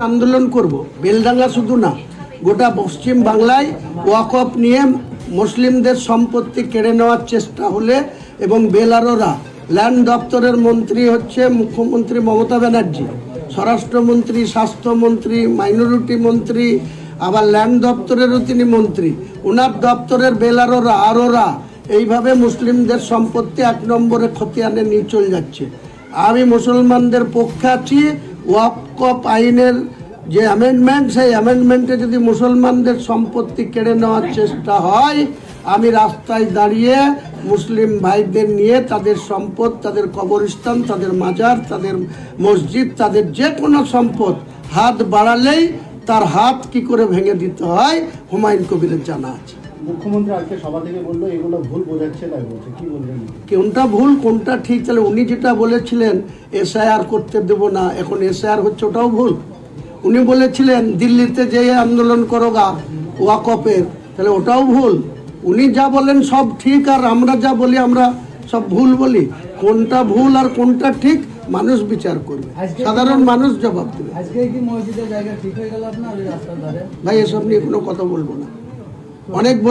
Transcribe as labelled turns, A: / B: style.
A: আন্দোলন করব। বেলডাঙ্গা শুধু না, গোটা পশ্চিম বাংলায় ওয়াকফ নিয়ে মুসলিমদের সম্পত্তি কেড়ে নেওয়ার চেষ্টা হলে এবং বেলারোরা ল্যান্ড দপ্তরের মন্ত্রী হচ্ছে মুখ্যমন্ত্রী মমতা ব্যানার্জি, স্বরাষ্ট্রমন্ত্রী, স্বাস্থ্যমন্ত্রী, মাইনরিটি মন্ত্রী, আবার ল্যান্ড দপ্তরেরও তিনি মন্ত্রী। ওনার দপ্তরের বেলারোরা আরোরা এইভাবে মুসলিমদের সম্পত্তি 1 নম্বরে খতিয়ানে নিয়ে চলে যাচ্ছে। আমি মুসলমানদের পক্ষে আছি। ওয়াকফ আইনের যে অ্যামেন্ডমেন্ট, সেই অ্যামেন্ডমেন্টে যদি মুসলমানদের সম্পত্তি কেড়ে নেওয়ার চেষ্টা হয়, আমি রাস্তায় দাঁড়িয়ে মুসলিম ভাইদের নিয়ে তাদের সম্পদ, তাদের কবরস্থান, তাদের মাজার, তাদের মসজিদ, তাদের যে কোনো সম্পদ হাত বাড়ালেই তার হাত কি করে ভেঙে দিতে হয় হুমায়ুন কবিরের জানা আছে।
B: মুখ্যমন্ত্রী আজকে সভা থেকে বললো এগুলো ভুল বোঝাচ্ছে, তাই বলছে, কি বলবেন?
A: কোনটা ভুল কোনটা ঠিক? তাহলে উনি যেটা বলেছিলেন এসআইআর করতে দেব না, এখন এসআইআর হচ্ছে, ওটাও ভুল। উনি বলেছিলেন দিল্লিতে যেয়ে আন্দোলন করোগা ওয়াকফের, তাহলে ওটাও ভুল। উনি যা বলেন সব ঠিক, আর আমরা যা বলি আমরা সব ভুল বলি। কোনটা ভুল আর কোনটা ঠিক মানুষ বিচার করবে, সাধারণ মানুষ জবাব দেবে।
C: আজকে কি মসজিদের জায়গা ঠিক হয়ে গেল আপনার রাস্তার ধারে?
A: ভাই এসব নিয়ে কোনো কথা বলবো না। অনেক